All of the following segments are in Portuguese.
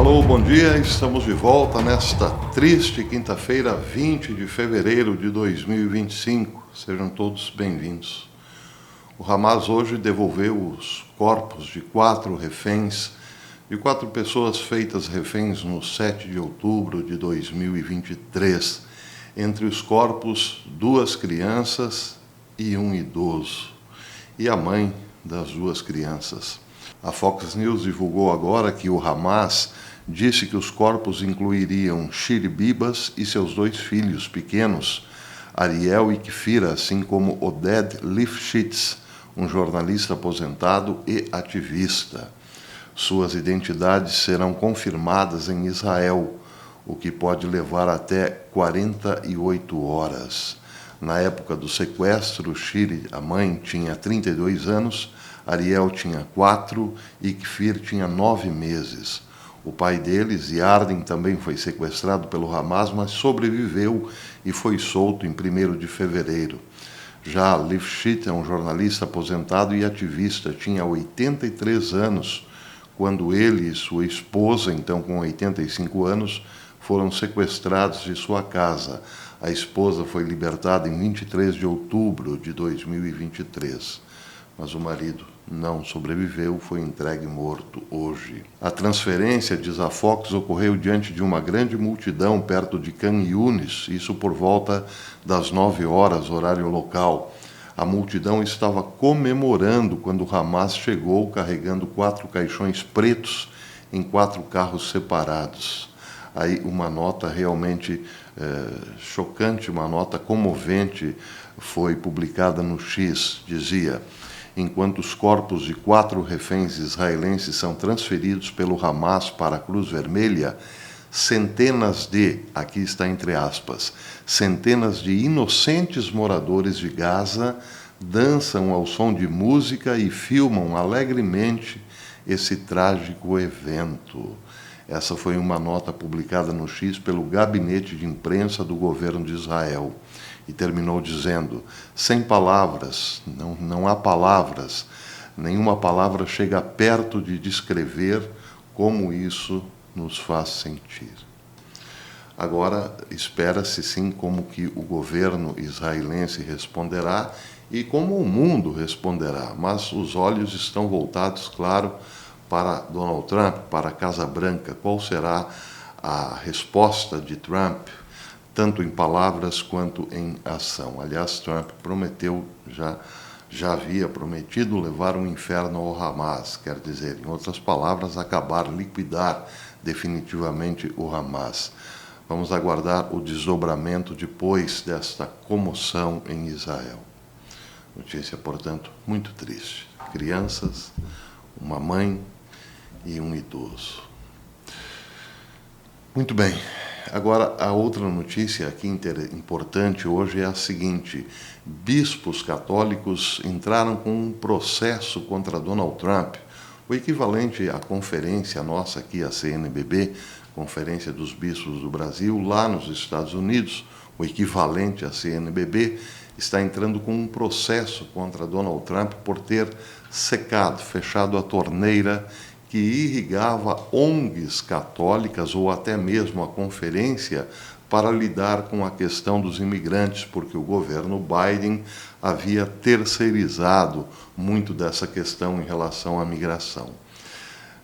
Alô, bom dia, estamos de volta nesta triste quinta-feira, 20 de fevereiro de 2025. Sejam todos bem-vindos. O Hamas hoje devolveu os corpos de 4 reféns, de 4 pessoas feitas reféns no 7 de outubro de 2023. Entre os corpos, 2 crianças e um idoso, e a mãe das 2 crianças. A Fox News divulgou agora que o Hamas disse que os corpos incluiriam Shiri Bibas e seus 2 filhos pequenos, Ariel e Kfira, assim como Oded Lifshitz, um jornalista aposentado e ativista. Suas identidades serão confirmadas em Israel, o que pode levar até 48 horas. Na época do sequestro, Shiri, a mãe, tinha 32 anos, Ariel tinha 4 e Kfir tinha 9 meses. O pai deles, Yarden, também foi sequestrado pelo Hamas, mas sobreviveu e foi solto em 1º de fevereiro. Já Lifshitz é um jornalista aposentado e ativista, tinha 83 anos, quando ele e sua esposa, então com 85 anos, foram sequestrados de sua casa. A esposa foi libertada em 23 de outubro de 2023. Mas o marido não sobreviveu, foi entregue morto hoje. A transferência, diz a Fox, ocorreu diante de uma grande multidão perto de Khan Yunis, isso por volta das 9 horas, horário local. A multidão estava comemorando quando o Hamas chegou carregando 4 caixões pretos em 4 carros separados. Aí uma nota realmente chocante, uma nota comovente foi publicada no X, dizia: enquanto os corpos de 4 reféns israelenses são transferidos pelo Hamas para a Cruz Vermelha, centenas de, aqui está entre aspas, centenas de inocentes moradores de Gaza dançam ao som de música e filmam alegremente esse trágico evento. Essa foi uma nota publicada no X pelo gabinete de imprensa do governo de Israel. E terminou dizendo: sem palavras, não há palavras, nenhuma palavra chega perto de descrever como isso nos faz sentir. Agora, espera-se sim como que o governo israelense responderá e como o mundo responderá, mas os olhos estão voltados, claro, para Donald Trump, para a Casa Branca. Qual será a resposta de Trump, tanto em palavras quanto em ação? Aliás, Trump prometeu, já havia prometido levar um inferno ao Hamas, quer dizer, em outras palavras, acabar, liquidar definitivamente o Hamas. Vamos aguardar o desdobramento depois desta comoção em Israel. Notícia, portanto, muito triste. Crianças, uma mãe e um idoso. Muito bem. Agora, a outra notícia aqui importante hoje é a seguinte: bispos católicos entraram com um processo contra Donald Trump, o equivalente à conferência nossa aqui, a CNBB, Conferência dos Bispos do Brasil, lá nos Estados Unidos, o equivalente à CNBB, está entrando com um processo contra Donald Trump por ter fechado a torneira que irrigava ONGs católicas ou até mesmo a conferência para lidar com a questão dos imigrantes, porque o governo Biden havia terceirizado muito dessa questão em relação à migração.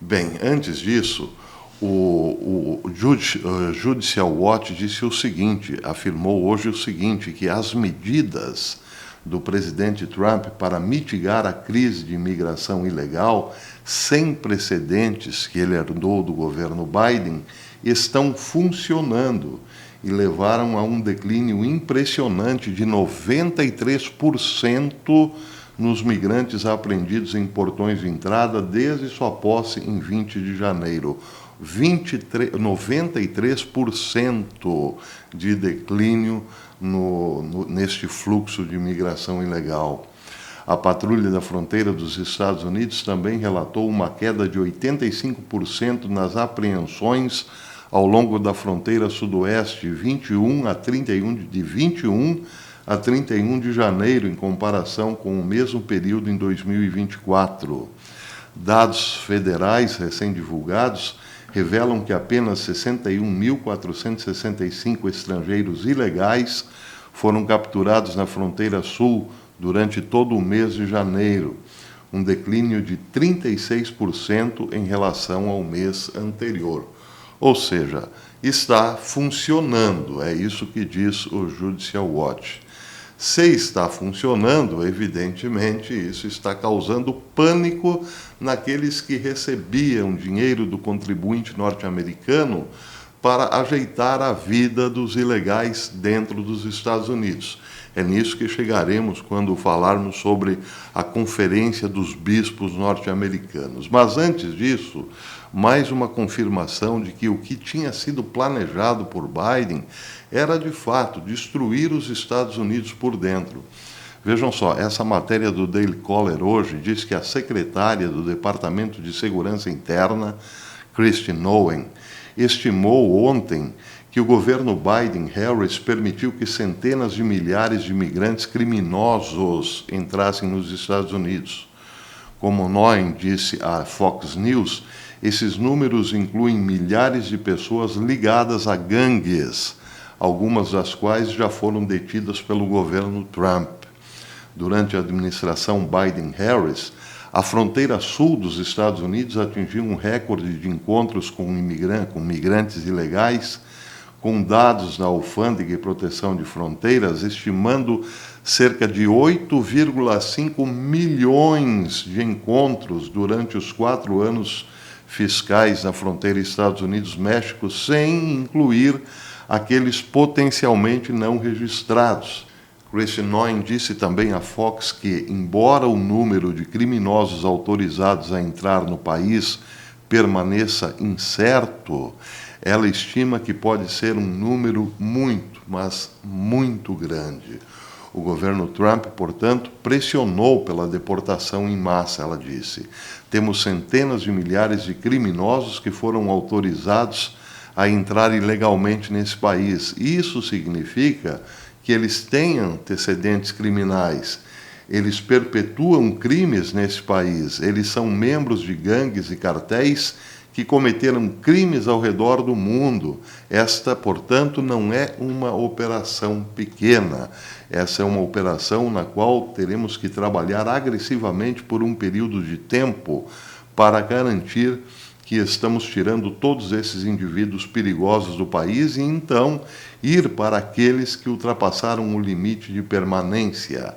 Bem, antes disso, o Judicial Watch disse o seguinte, afirmou hoje o seguinte, que as medidas do presidente Trump para mitigar a crise de imigração ilegal sem precedentes que ele herdou do governo Biden estão funcionando e levaram a um declínio impressionante de 93% nos migrantes apreendidos em portões de entrada desde sua posse em 20 de janeiro. 93% de declínio neste fluxo de imigração ilegal. A Patrulha da Fronteira dos Estados Unidos também relatou uma queda de 85% nas apreensões ao longo da fronteira sudoeste, de 21 a 31 de janeiro, em comparação com o mesmo período em 2024. Dados federais recém-divulgados revelam que apenas 61.465 estrangeiros ilegais foram capturados na fronteira sul durante todo o mês de janeiro, um declínio de 36% em relação ao mês anterior. Ou seja, está funcionando, é isso que diz o Judicial Watch. Se está funcionando, evidentemente, isso está causando pânico naqueles que recebiam dinheiro do contribuinte norte-americano para ajeitar a vida dos ilegais dentro dos Estados Unidos. É nisso que chegaremos quando falarmos sobre a Conferência dos Bispos Norte-Americanos. Mas antes disso, mais uma confirmação de que o que tinha sido planejado por Biden era, de fato, destruir os Estados Unidos por dentro. Vejam só, essa matéria do Daily Caller hoje diz que a secretária do Departamento de Segurança Interna, Kristi Noem, estimou ontem que o governo Biden-Harris permitiu que centenas de milhares de imigrantes criminosos entrassem nos Estados Unidos. Como Noem disse à Fox News, esses números incluem milhares de pessoas ligadas a gangues, algumas das quais já foram detidas pelo governo Trump. Durante a administração Biden-Harris, a fronteira sul dos Estados Unidos atingiu um recorde de encontros com migrantes ilegais, com dados da Alfândega e Proteção de Fronteiras, estimando cerca de 8,5 milhões de encontros durante os 4 anos fiscais na fronteira Estados Unidos-México, sem incluir aqueles potencialmente não registrados. Kristi Noem disse também à Fox que, embora o número de criminosos autorizados a entrar no país permaneça incerto, ela estima que pode ser um número muito, mas muito grande. O governo Trump, portanto, pressionou pela deportação em massa, ela disse. Temos centenas de milhares de criminosos que foram autorizados a entrar ilegalmente nesse país. Isso significa que eles têm antecedentes criminais, eles perpetuam crimes nesse país, eles são membros de gangues e cartéis que cometeram crimes ao redor do mundo. Esta, portanto, não é uma operação pequena. Essa é uma operação na qual teremos que trabalhar agressivamente por um período de tempo para garantir que estamos tirando todos esses indivíduos perigosos do país e, então, ir para aqueles que ultrapassaram o limite de permanência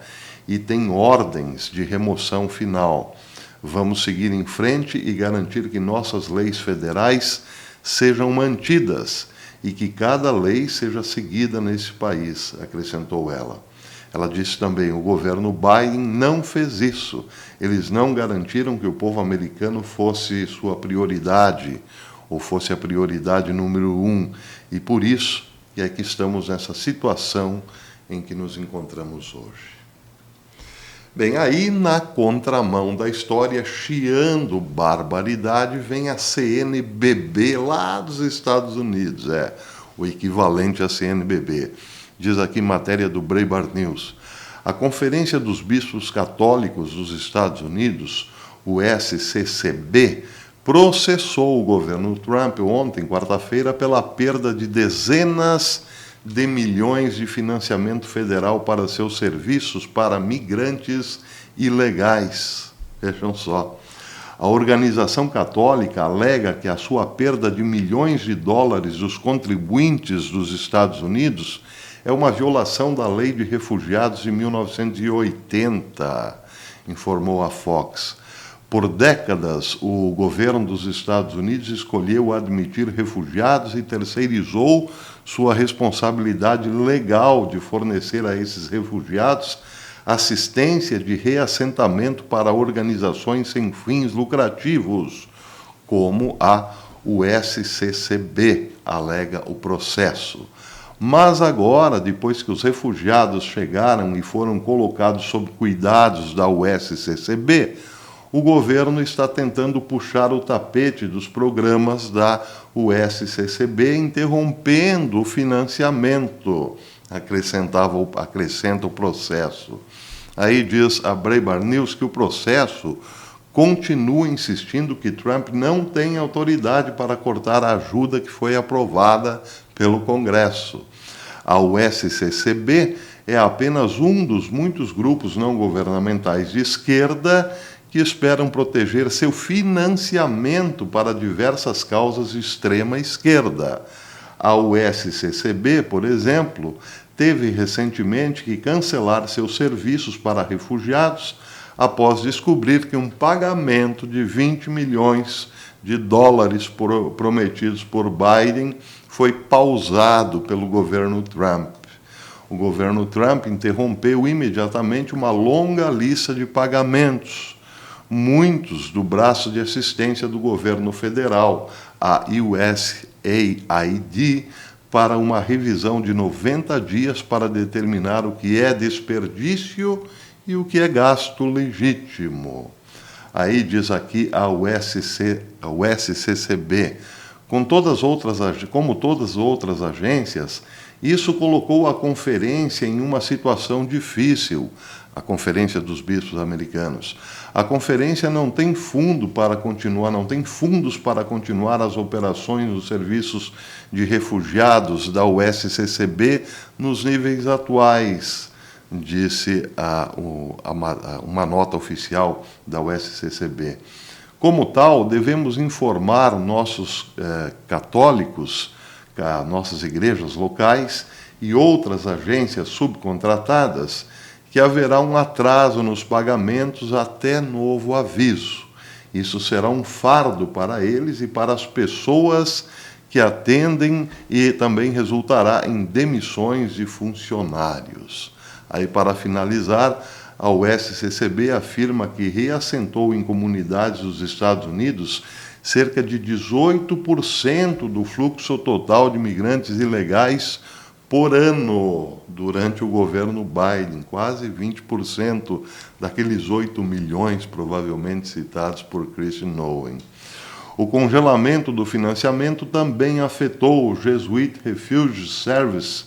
e têm ordens de remoção final. Vamos seguir em frente e garantir que nossas leis federais sejam mantidas e que cada lei seja seguida nesse país, acrescentou ela. Ela disse também, o governo Biden não fez isso. Eles não garantiram que o povo americano fosse sua prioridade, ou fosse a prioridade número 1. E por isso é que estamos nessa situação em que nos encontramos hoje. Bem, aí na contramão da história, chiando barbaridade, vem a CNBB lá dos Estados Unidos, o equivalente à CNBB. Diz aqui matéria do Breitbart News. A Conferência dos Bispos Católicos dos Estados Unidos, o SCCB, processou o governo Trump ontem, quarta-feira, pela perda de dezenas de milhões de financiamento federal para seus serviços para migrantes ilegais. Vejam só. A organização católica alega que a sua perda de milhões de dólares dos contribuintes dos Estados Unidos é uma violação da Lei de Refugiados de 1980, informou a Fox. Por décadas, o governo dos Estados Unidos escolheu admitir refugiados e terceirizou sua responsabilidade legal de fornecer a esses refugiados assistência de reassentamento para organizações sem fins lucrativos, como a USCCB, alega o processo. Mas agora, depois que os refugiados chegaram e foram colocados sob cuidados da USCCB, o governo está tentando puxar o tapete dos programas da USCCB, interrompendo o financiamento, acrescenta o processo. Aí diz a Breitbart News que o processo continua insistindo que Trump não tem autoridade para cortar a ajuda que foi aprovada pelo Congresso. A USCCB é apenas um dos muitos grupos não governamentais de esquerda que esperam proteger seu financiamento para diversas causas de extrema esquerda. A USCCB, por exemplo, teve recentemente que cancelar seus serviços para refugiados após descobrir que um pagamento de 20 milhões de dólares prometidos por Biden foi pausado pelo governo Trump. O governo Trump interrompeu imediatamente uma longa lista de pagamentos, muitos do braço de assistência do governo federal, a USAID, para uma revisão de 90 dias para determinar o que é desperdício e o que é gasto legítimo. Aí diz aqui a USCCB, como todas as outras agências, isso colocou a conferência em uma situação difícil, a Conferência dos Bispos Americanos. A conferência não tem fundos para continuar as operações dos serviços de refugiados da USCCB nos níveis atuais, disse uma nota oficial da USCCB. Como tal, devemos informar nossos católicos, nossas igrejas locais e outras agências subcontratadas que haverá um atraso nos pagamentos até novo aviso. Isso será um fardo para eles e para as pessoas que atendem e também resultará em demissões de funcionários. Aí, para finalizar, a USCCB afirma que reassentou em comunidades dos Estados Unidos cerca de 18% do fluxo total de imigrantes ilegais por ano durante o governo Biden, quase 20% daqueles 8 milhões provavelmente citados por Christian Owen. O congelamento do financiamento também afetou o Jesuit Refugee Service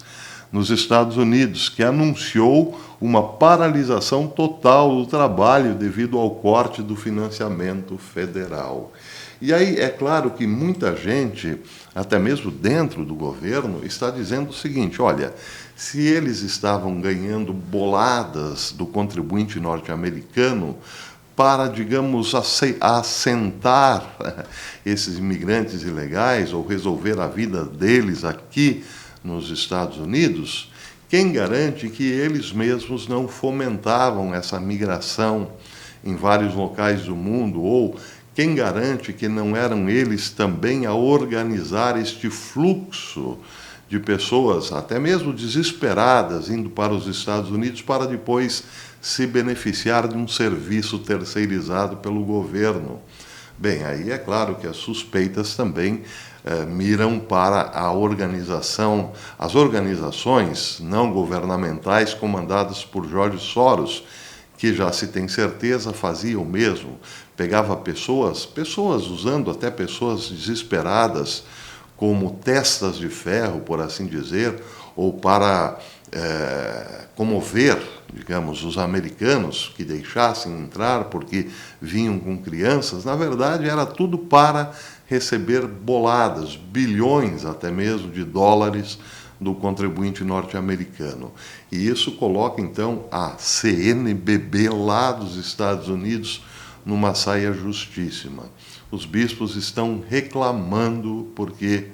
nos Estados Unidos, que anunciou uma paralisação total do trabalho devido ao corte do financiamento federal. E aí é claro que muita gente, até mesmo dentro do governo, está dizendo o seguinte: olha, se eles estavam ganhando boladas do contribuinte norte-americano para, digamos, assentar esses imigrantes ilegais ou resolver a vida deles aqui nos Estados Unidos, quem garante que eles mesmos não fomentavam essa migração em vários locais do mundo, ou quem garante que não eram eles também a organizar este fluxo de pessoas, até mesmo desesperadas, indo para os Estados Unidos para depois se beneficiar de um serviço terceirizado pelo governo? Bem, aí é claro que as suspeitas também miram para as organizações não governamentais comandadas por George Soros, que já se tem certeza fazia o mesmo, pegava pessoas usando até pessoas desesperadas como testas de ferro, por assim dizer, ou para comover, digamos, os americanos que deixassem entrar porque vinham com crianças. Na verdade, era tudo para receber boladas, bilhões até mesmo de dólares do contribuinte norte-americano. E isso coloca, então, a CNBB lá dos Estados Unidos numa saia justíssima. Os bispos estão reclamando porque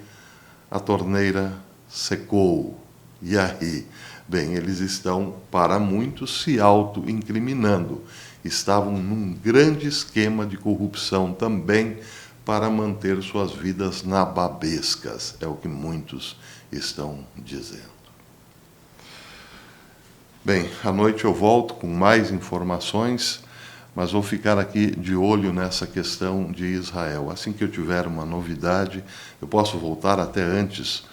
a torneira secou. E aí? Bem, eles estão, para muitos, se auto-incriminando. Estavam num grande esquema de corrupção também para manter suas vidas nababescas. É o que muitos estão dizendo. Bem, à noite eu volto com mais informações, mas vou ficar aqui de olho nessa questão de Israel. Assim que eu tiver uma novidade, eu posso voltar até antes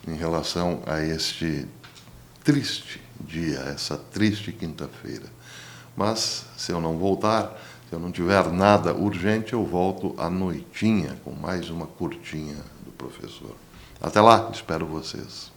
em relação a este triste dia, essa triste quinta-feira. Mas, se eu não voltar, se eu não tiver nada urgente, eu volto à noitinha com mais uma curtinha do professor. Até lá, espero vocês.